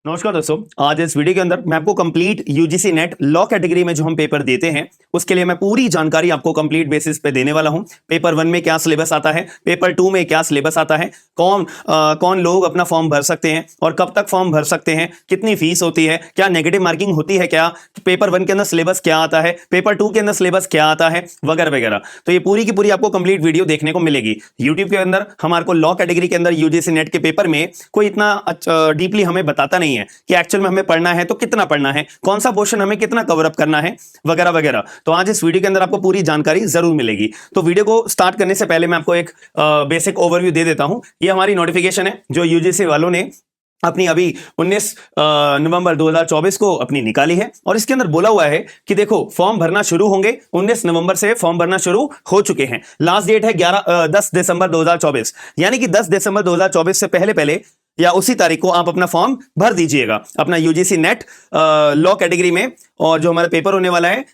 नमस्कार दोस्तों, आज इस वीडियो के अंदर मैं आपको complete UGC net law category में जो हम पेपर देते हैं उसके लिए मैं पूरी जानकारी आपको कंप्लीट बेसिस पे देने वाला हूं। पेपर 1 में क्या सिलेबस आता है, पेपर 2 में क्या सिलेबस आता है, कौन लोग अपना फॉर्म भर सकते हैं और कब तक फॉर्म भर सकते हैं, कितनी फीस होती है, क्या नेगेटिव मार्किंग होती है, क्या पेपर 1 के अंदर सिलेबस क्या आता है, पेपर 2 के अंदर सिलेबस क्या आता है, वगैरह वगैरह। तो ये पूरी की पूरी आपको कंप्लीट वीडियो देखने को मिलेगी यूट्यूब के अंदर। हमारे को लॉ कैटेगरी के अंदर यूजीसी नेट के पेपर में कोई इतना डीपली हमें बताता नहीं है कि एक्चुअल में हमें पढ़ना है तो कितना पढ़ना है, कौन सा पोर्शन हमें कितना कवर अप करना है, वगैरह वगैरह। तो आज इस वीडियो के अंदर आपको पूरी जानकारी जरूर मिलेगी। तो वीडियो को स्टार्ट करने से पहले मैं आपको एक बेसिक ओवरव्यू दे देता हूं। ये हमारी नोटिफिकेशन है जो यूजीसी वालों ने अपनी अभी 19 नवंबर 2024 को अपनी निकाली है और इसके अंदर बोला हुआ है कि देखो फॉर्म भरना शुरू होंगे 19 नवंबर से फॉर्म भरना शुरू हो चुके हैं। लास्ट डेट है 10 दिसंबर 2024, यानी कि 10 दिसंबर 2024 से पहले पहले या उसी तारीख को आप अपना फॉर्म भर दीजिएगा अपना यूजीसी नेट लॉ कैटेगरी में। और जो हमारा पेपर होने वाला है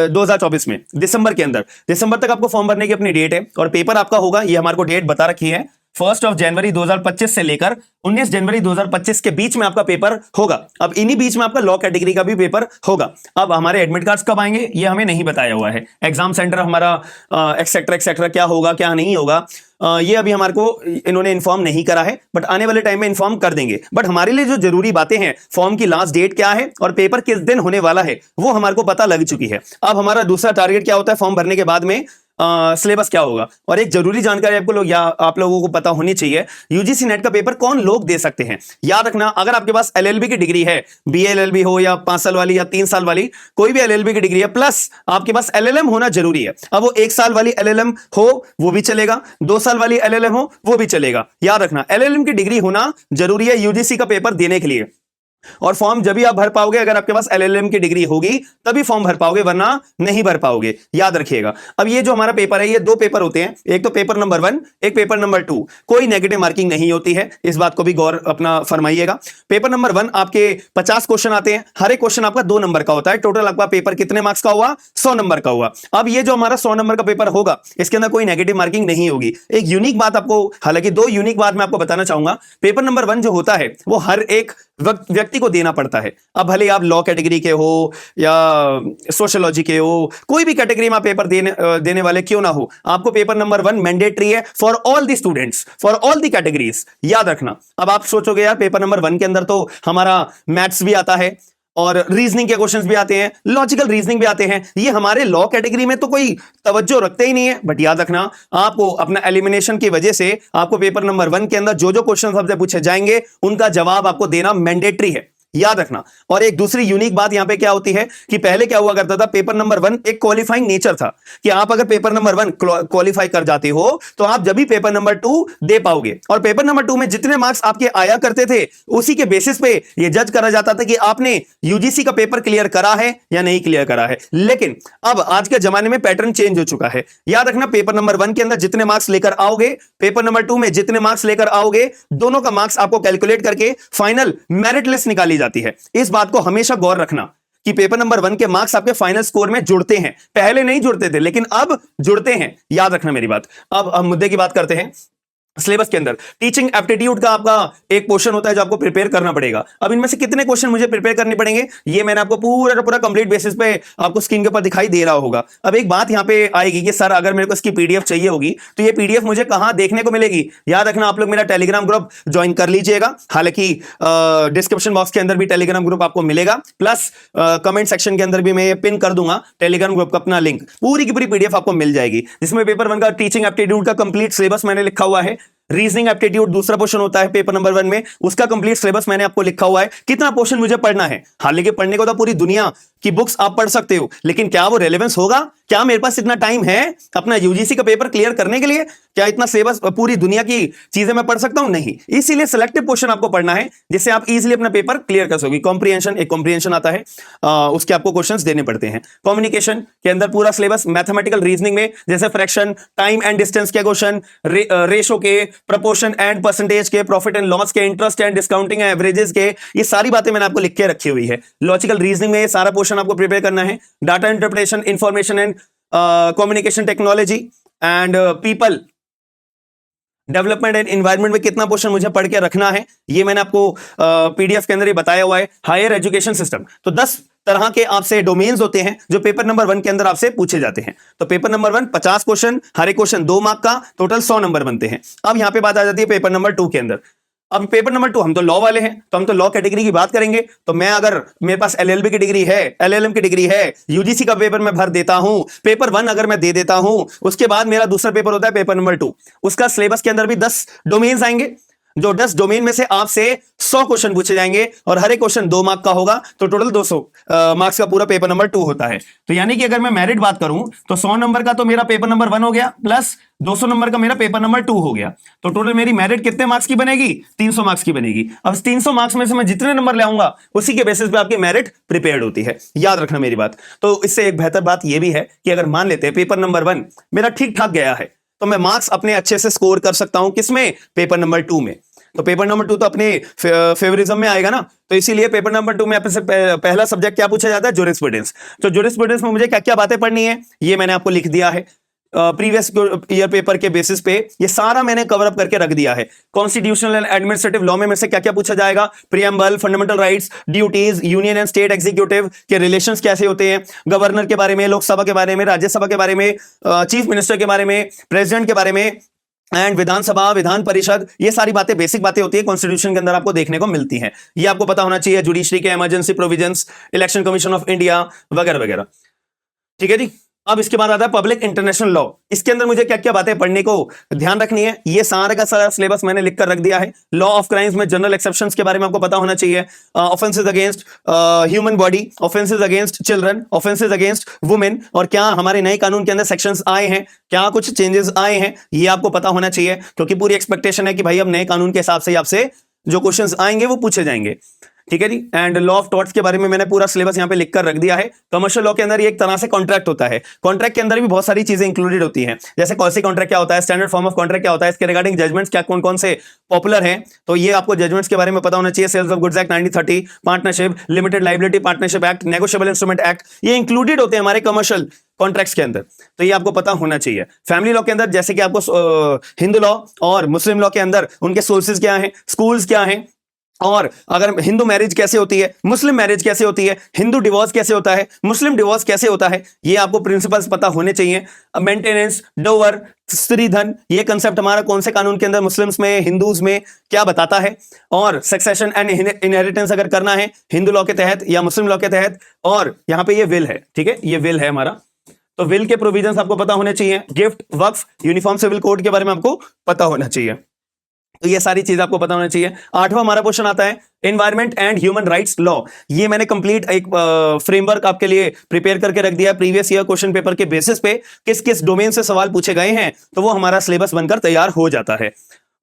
2024 में दिसंबर के अंदर, दिसंबर तक आपको फॉर्म भरने की अपनी डेट है और पेपर आपका होगा, ये हमारे को डेट बता रखी है, 1 जनवरी 2025 से लेकर 19 जनवरी 2025 के बीच में आपका पेपर होगा। अब इन्हीं बीच में आपका लॉ कैटेगरी का भी पेपर होगा। अब हमारे एडमिट कार्ड्स कब आएंगे ये हमें नहीं बताया हुआ है। एग्जाम सेंटर हमारा एक्सेट्रा एक्सेट्रा क्या होगा क्या नहीं होगा ये अभी हमारे को इन्होंने इन्फॉर्म नहीं करा है, बट आने वाले टाइम में इन्फॉर्म कर देंगे। बट हमारे लिए जो जरूरी बातें हैं, फॉर्म की लास्ट डेट क्या है और पेपर किस दिन होने वाला है, वो हमारे को पता लग चुकी है। अब हमारा दूसरा टारगेट क्या होता है, फॉर्म भरने के बाद में सिलेबस क्या होगा। और एक जरूरी जानकारी आपको आप लोगों को पता होनी चाहिए, यूजीसी नेट का पेपर कौन लोग दे सकते हैं। याद रखना, अगर आपके पास एलएलबी की डिग्री है, बीएलएलबी हो या 5 साल वाली या 3 साल वाली, कोई भी एलएलबी की डिग्री है, प्लस आपके पास एलएलएम होना जरूरी है। अब वो 1 साल वाली एलएलएम हो वो भी चलेगा, 2 साल वाली एलएलएम हो वो भी चलेगा। याद रखना एलएलएम की डिग्री होना जरूरी है यूजीसी का पेपर देने के लिए। और फॉर्म जब भी आप भर पाओगे, अगर आपके पास एलएलएम की डिग्री होगी तभी फॉर्म भर पाओगे, वरना नहीं भर पाओगे, याद रखिएगा। अब ये जो हमारा पेपर है, ये 2 पेपर होते हैं, एक तो पेपर नंबर 1, एक पेपर नंबर 2। कोई नेगेटिव मार्किंग नहीं होती है, इस बात को भी गौर अपना फरमाइएगा। पेपर नंबर 1 आपके 50 क्वेश्चन आते हैं, हर एक क्वेश्चन आपका 2 नंबर का होता है। टोटल आपका पेपर कितने मार्क्स का हुआ, 100 नंबर का हुआ। अब ये जो हमारा 100 नंबर का पेपर होगा, इसके अंदर कोई नेगेटिव मार्किंग नहीं होगी। एक यूनिक बात आपको, हालांकि 2 यूनिक बात मैं आपको बताना चाहूंगा। पेपर नंबर 1 जो होता है वो हर एक व्यक्ति को देना पड़ता है। अब भले आप लॉ कैटेगरी के हो या सोशियोलॉजी के हो, कोई भी कैटेगरी में पेपर देने वाले क्यों ना हो, आपको पेपर नंबर 1 मैंडेटरी है for all the students, for all the categories, याद रखना। अब आप सोचोगे यार पेपर नंबर 1 के अंदर तो हमारा मैथ्स भी आता है और रीजनिंग के क्वेश्चंस भी आते हैं, लॉजिकल रीजनिंग भी आते हैं, ये हमारे लॉ कैटेगरी में तो कोई तवज्जो रखते ही नहीं है। बट याद रखना, आपको अपना एलिमिनेशन की वजह से आपको पेपर नंबर 1 के अंदर जो जो क्वेश्चन आपसे पूछे जाएंगे उनका जवाब आपको देना मैंडेटरी है, याद रखना। और एक दूसरी यूनिक बात यहां पे क्या होती है कि पहले क्या हुआ करता था, पेपर नंबर 1 एक क्वालिफाइंग नेचर था कि आप अगर पेपर नंबर 1 क्वालिफाई कर जाते हो तो आप जब भी पेपर नंबर 2 दे पाओगे। और पेपर नंबर 2 में जितने मार्क्स आपके आया करते थे उसी के बेसिस पे यह जज करा जाता था कि आपने यूजीसी का पेपर क्लियर करा है या नहीं क्लियर करा है। लेकिन अब आज के जमाने में पैटर्न चेंज हो चुका है। याद रखना, पेपर नंबर 1 के अंदर जितने मार्क्स लेकर आओगे, पेपर नंबर 2 में जितने मार्क्स लेकर आओगे, दोनों का मार्क्स आपको कैलकुलेट करके फाइनल मेरिट लिस्ट निकाली जाती है। इस बात को हमेशा गौर रखना कि पेपर नंबर 1 के मार्क्स आपके फाइनल स्कोर में जुड़ते हैं। पहले नहीं जुड़ते थे लेकिन अब जुड़ते हैं, याद रखना मेरी बात। अब हम मुद्दे की बात करते हैं। सिलेबस के अंदर टीचिंग एप्टीट्यूड का आपका एक पोर्शन होता है जो आपको प्रिपेयर करना पड़ेगा। अब इनमें से कितने क्वेश्चन मुझे प्रिपेयर करने पड़ेंगे ये मैंने आपको पूरा का पूरा कंप्लीट बेसिस पे आपको स्क्रीन के ऊपर दिखाई दे रहा होगा। अब एक बात यहां पे आएगी कि सर अगर मेरे को इसकी पीडीएफ चाहिए होगी तो ये पीडीएफ मुझे कहां देखने को मिलेगी। याद रखना, आप लोग मेरा टेलीग्राम ग्रुप ज्वाइन कर लीजिएगा। हालांकि डिस्क्रिप्शन बॉक्स के अंदर भी टेलीग्राम ग्रुप आपको मिलेगा, प्लस कमेंट सेक्शन के अंदर भी मैं पिन कर दूंगा टेलीग्राम ग्रुप का अपना लिंक। पूरी की पूरी पीडीएफ आपको मिल जाएगी जिसमें पेपर 1 का टीचिंग एप्टीट्यूड का कंप्लीट सिलेबस मैंने लिखा हुआ है। रीजनिंग एप्टीट्यूड दूसरा पोर्शन होता है पेपर नंबर 1 में, उसका कंप्लीट सिलेबस मैंने आपको लिखा हुआ है। कितना पोर्शन मुझे पढ़ना है, हालांकि पढ़ने को तो पूरी दुनिया की बुक्स आप पढ़ सकते हो, लेकिन क्या वो रेलेवेंस होगा, क्या मेरे पास इतना टाइम है अपना यूजीसी का पेपर क्लियर करने के लिए, क्या इतना सिलेबस पूरी दुनिया की चीजें मैं पढ़ सकता हूं, नहीं। इसीलिए सिलेक्टिव पोर्शन आपको पढ़ना है जिससे आप इजीली अपना पेपर क्लियर कर सकोगे। कॉम्प्रिहेंशन, एक कॉम्प्रिहेंशन आता है, उसके आपको क्वेश्चंस देने पड़ते हैं। कम्युनिकेशन के अंदर पूरा सिलेबस, मैथमेटिकल रीजनिंग में जैसे फ्रैक्शन, टाइम एंड डिस्टेंस के क्वेश्चन, रेशो के, प्रोपोर्शन एंड परसेंटेज के, प्रॉफिट एंड लॉस के, इंटरेस्ट एंड डिस्काउंटिंग एवरेजेस के, ये सारी बातें मैंने आपको लिख के रखी हुई है। लॉजिकल रीजनिंग में सारा पोर्शन आपको प्रिपेयर करना है। Data interpretation, information and communication technology and people development and environment में कितना पोर्शन मुझे पढ़ के रखना है, ये मैंने आपको पीडीएफ के अंदर ही बताया हुआ है। हायर एजुकेशन सिस्टम, तो 10 तरह के आपसे डोमेन्स होते हैं जो पेपर नंबर 1 के अंदर आपसे पूछे जाते हैं। तो पेपर नंबर 1 50 क्वेश्चन, हर एक क्वेश्चन 2 मार्क का, टोटल 100 नंबर बनते हैं। अब यहां पे बात आ जाती है पेपर नंबर 2 के अंदर। अब पेपर नंबर 2 हम तो लॉ वाले हैं, तो हम तो लॉ कैटेगरी की बात करेंगे। तो मैं अगर मेरे पास एलएलबी की डिग्री है, एलएलएम की डिग्री है, यूजीसी का पेपर मैं भर देता हूं, पेपर 1 अगर मैं दे देता हूं, उसके बाद मेरा दूसरा पेपर होता है पेपर नंबर 2। उसका सिलेबस के अंदर भी 10 डोमेन्स आएंगे, जो 10 डोमेन में से आपसे 100 क्वेश्चन पूछे जाएंगे और हर एक क्वेश्चन 2 मार्क का होगा, तो टोटल 200 मार्क्स का पूरा पेपर नंबर 2 होता है। तो यानी कि अगर मैं मेरिट बात करूं तो 100 नंबर का तो मेरा पेपर नंबर 1 हो गया, प्लस 200 नंबर का मेरा पेपर नंबर 2 हो गया। तो टोटल मेरी मेरिट कितने मार्क्स की बनेगी? 300 मार्क्स की बनेगी। अब 300 मार्क्स में से मैं जितने नंबर ले आऊंगा उसी के बेसिस पे आपकी मेरिट प्रिपेयर्ड होती है। याद रखना मेरी बात। तो इससे एक बेहतर बात यह भी है कि अगर मान लेते हैं पेपर नंबर 1 मेरा ठीक ठाक गया है, तो मैं मार्क्स अपने अच्छे से स्कोर कर सकता हूं। किसमें? पेपर नंबर 2 में। तो पेपर नंबर 2 तो अपने फेवरिज्म में आएगा ना, तो इसीलिए पेपर नंबर 2 में आपसे पहला सब्जेक्ट क्या पूछा जाता है? ज्यूरिस्प्रूडेंस। तो ज्यूरिस्प्रूडेंस में मुझे क्या क्या बातें पढ़नी है ये मैंने आपको लिख दिया है। प्रीवियस ईयर पेपर के बेसिस पे ये सारा मैंने कवर अप करके रख दिया है। कॉन्स्टिट्यूशनल एंड एडमिनिस्ट्रेटिव लॉ में से क्या क्या पूछा जाएगा? Preamble, fundamental rights, duties, union and state executive के रिलेशंस कैसे होते हैं, गवर्नर के बारे में, लोकसभा के बारे में, राज्यसभा के बारे में, चीफ मिनिस्टर के बारे में, प्रेसिडेंट के बारे में, एंड विधानसभा, विधान परिषद, ये सारी बातें बेसिक बातें होती है कॉन्स्टिट्यूशन के अंदर आपको देखने को मिलती हैं। ये आपको पता होना चाहिए। जुडिशरी के emergency provisions, election commission of India वगैरह वगैरह। ठीक है जी। अब इसके बाद आता है पब्लिक इंटरनेशनल लॉ। इसके अंदर मुझे क्या क्या बातें पढ़ने को ध्यान रखनी है, ये सारा का सारा सिलेबस मैंने लिख कर रख दिया है। लॉ ऑफ क्राइम्स में जनरल एक्सेप्शंस के बारे में आपको पता होना चाहिए। Offences against human body, offences against children, offences against women, और क्या हमारे नए कानून के अंदर सेक्शंस आए हैं, क्या कुछ चेंजेस आए हैं, ये आपको पता होना चाहिए। क्योंकि पूरी एक्सपेक्टेशन है कि भाई अब नए कानून के हिसाब से आपसे जो क्वेश्चंस आएंगे वो पूछे जाएंगे। ठीक है जी। एंड लॉ ऑफ टॉर्ट्स के बारे में मैंने पूरा सिलेबस यहां पे लिख कर रख दिया है। कमर्शियल लॉ के अंदर ये एक तरह से कॉन्ट्रैक्ट होता है। कॉन्ट्रैक्ट के अंदर भी बहुत सारी चीजें इंक्लूडेड होती हैं, जैसे कौन सी कॉन्ट्रैक्ट क्या होता है, स्टैंडर्ड फॉर्म ऑफ कॉन्ट्रैक्ट क्या होता है, इसके रिगार्डिंग जजमेंट्स क्या कौन कौन से पॉपुलर हैं, तो ये आपको जजमेंट्स के बारे में पता होना चाहिए। Sales of goods act 1930, partnership, limited liability partnership act, negotiable instrument act, ये इंक्लूडेड होते हैं हमारे कमर्शियल कॉन्ट्रैक्ट्स के अंदर, तो ये आपको पता होना चाहिए। फैमिली लॉ के अंदर जैसे कि आपको हिंदू लॉ और मुस्लिम लॉ के अंदर उनके सोर्सेज क्या हैं, स्कूल्स क्या हैं, और अगर हिंदू मैरिज कैसे होती है, मुस्लिम मैरिज कैसे होती है, हिंदू डिवोर्स कैसे होता है, मुस्लिम डिवोर्स कैसे होता है, ये आपको प्रिंसिपल्स पता होने चाहिए। मेंटेनेंस, डोवर, स्त्री धन, ये कंसेप्ट हमारा कौन से कानून के अंदर, मुस्लिम्स में, हिंदूज में क्या बताता है, और सक्सेशन एंड इनहेरिटेंस अगर करना है हिंदू लॉ के तहत या मुस्लिम लॉ के तहत, और यहां पे ये विल है। ठीक है, ये विल है हमारा, तो विल के प्रोविजंस आपको पता होने चाहिए। गिफ्ट, वक्फ, यूनिफॉर्म सिविल कोड के बारे में आपको पता होना चाहिए। तो ये सारी चीज आपको पता होना चाहिए। 8वां हमारा क्वेश्चन आता है environment and human rights law. ये मैंने कंप्लीट एक फ्रेमवर्क आपके लिए प्रिपेयर करके रख दिया प्रीवियस ईयर क्वेश्चन पेपर के बेसिस पे किस किस डोमेन से सवाल पूछे गए हैं, तो वो हमारा सिलेबस बनकर तैयार हो जाता है।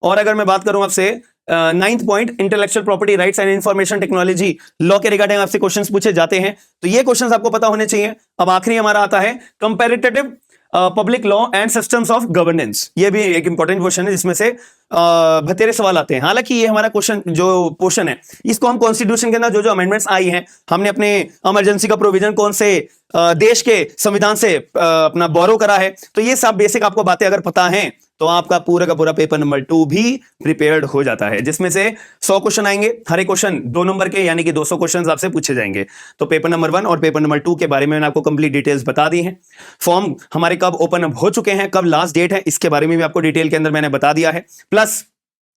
और अगर मैं बात करूं आपसे 9th point intellectual property rights and information technology law के रिगार्डिंग आपसे क्वेश्चंस पूछे जाते हैं, तो ये क्वेश्चंस आपको पता होने चाहिए। अब आखिरी हमारा आता है comparative public law and systems of governance. ये भी एक इंपॉर्टेंट क्वेश्चन है जिसमें से बतेरे सवाल आते हैं। हालांकि ये हमारा क्वेश्चन जो पोर्शन है इसको हम कॉन्स्टिट्यूशन के अंदर जो जो अमेंडमेंट्स आई हैं, हमने अपने इमरजेंसी का प्रोविजन कौन से देश के संविधान से अपना बोरो करा है, तो ये सब बेसिक आपको बातें अगर पता हैं तो आपका पूरा का पूरा पेपर नंबर 2 भी प्रिपेयर्ड हो जाता है, जिसमें से 100 क्वेश्चन आएंगे, हर एक क्वेश्चन 2 नंबर के, यानी कि 200 क्वेश्चन आपसे पूछे जाएंगे। तो पेपर नंबर 1 और पेपर नंबर 2 के बारे में मैंने आपको कंप्लीट डिटेल्स बता दी हैं। फॉर्म हमारे कब ओपन अप हो चुके हैं, कब लास्ट डेट है, इसके बारे में भी आपको डिटेल के अंदर मैंने बता दिया है। प्लस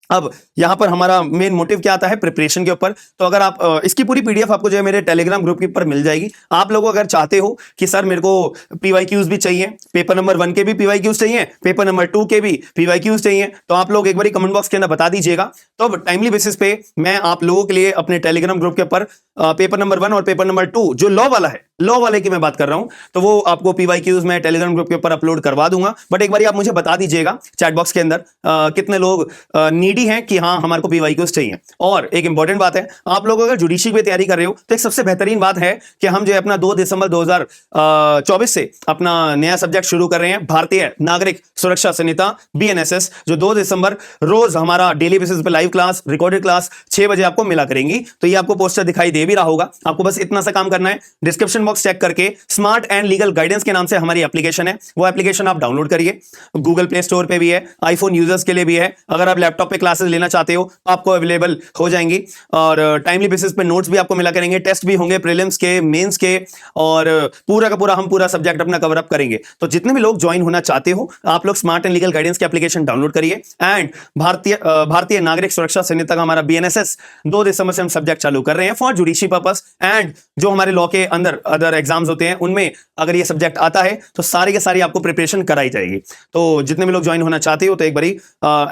अब यहां पर हमारा मेन मोटिव क्या आता है, प्रिपरेशन के ऊपर। तो अगर आप इसकी पूरी पीडीएफ आपको जो है मेरे टेलीग्राम ग्रुप के ऊपर मिल जाएगी। आप लोग अगर चाहते हो कि सर मेरे को पीवाईक्यूज भी चाहिए, पेपर नंबर 1 के भी पीवाईक्यूज चाहिए, पेपर नंबर 2 के भी पीवाईक्यूज चाहिए, तो आप लोग एक बार कमेंट बॉक्स के अंदर बता दीजिएगा। तो अब टाइमली बेसिस पे मैं आप लोगों के लिए अपने टेलीग्राम ग्रुप के ऊपर पेपर नंबर 1 और पेपर नंबर 2 जो लॉ वाला है, लॉ वाले की मैं बात कर रहा हूं, तो वो आपको पीवाईक्यूज मैं टेलीग्राम ग्रुप के ऊपर अपलोड करवा दूंगा। बट एक बार आप मुझे बता दीजिएगा चैट बॉक्स के अंदर कितने लोग नीडी हैं कि हाँ हमारे को पीवाईक्यूज चाहिए। और एक इंपॉर्टेंट बात है, आप लोग अगर जुडिशरी में तैयारी कर रहे हो तो एक सबसे बेहतरीन बात है कि हम जो है अपना 2 दिसंबर 2024 से अपना नया सब्जेक्ट शुरू कर रहे हैं, भारतीय नागरिक सुरक्षा संहिता BNSS, जो 2 दिसंबर रोज हमारा डेली बेसिस पे लाइव क्लास, रिकॉर्डेड क्लास 6 बजे आपको मिला करेंगी। तो ये आपको पोस्टर दिखाई दे भी रहा होगा, आपको बस इतना सा काम करना है, डिस्क्रिप्शन क्वेश्चन बॉक्स चेक करके स्मार्ट एंड लीगल गाइडेंस के नाम से हमारी एप्लीकेशन है, वो एप्लीकेशन आप डाउनलोड करिए। गूगल प्ले स्टोर पे भी है, आईफोन यूजर्स के लिए भी है। अगर आप लैपटॉप पे क्लासेस लेना चाहते हो आपको अवेलेबल हो जाएंगी, और टाइमली बेसिस पे नोट्स भी आपको मिला करेंगे, टेस्ट भी होंगे, प्रीलिम्स के, मेंस के, और पूरा का पूरा हम पूरा सब्जेक्ट अपना कवर अप करेंगे। तो जितने भी लोग ज्वाइन होना चाहते हो आप लोग स्मार्ट एंड लीगल गाइडेंस की एप्लीकेशन डाउनलोड करिए। एंड भारतीय नागरिक सुरक्षा संहिता का हमारा BNSS 2 दिसंबर से हम सब्जेक्ट चालू कर रहे हैं फॉर जुडिशरी पर्पस। एंड जो हमारे लॉ के अंदर अदर एग्जाम्स होते हैं उनमें अगर ये सब्जेक्ट आता है तो सारी के सारी आपको प्रिपरेशन कराई जाएगी। तो जितने भी लोग ज्वाइन होना चाहते हो तो एक बारी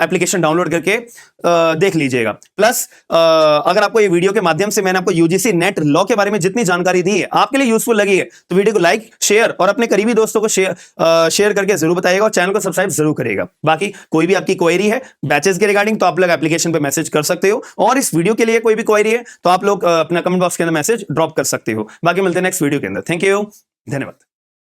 एप्लीकेशन डाउनलोड करके देख लीजिएगा। प्लस अगर आपको ये वीडियो के माध्यम से मैंने आपको यूजीसी नेट लॉ के बारे में जितनी जानकारी दी है आपके लिए यूजफुल लगी है तो वीडियो को लाइक, शेयर और अपने करीबी दोस्तों को शेयर करके जरूर बताइएगा, और चैनल को सब्सक्राइब जरूर करिएगा। बाकी कोई भी आपकी क्वेरी है बैचेस के रिगार्डिंग तो आप लोग एप्लीकेशन पे मैसेज कर सकते हो, और इस वीडियो के लिए कोई भी क्वेरी है तो आप लोग अपना कमेंट बॉक्स के अंदर मैसेज ड्रॉप कर सकते हो। बाकी मिलते हैं नेक्स्ट वीडियो के अंदर। थैंक यू, धन्यवाद।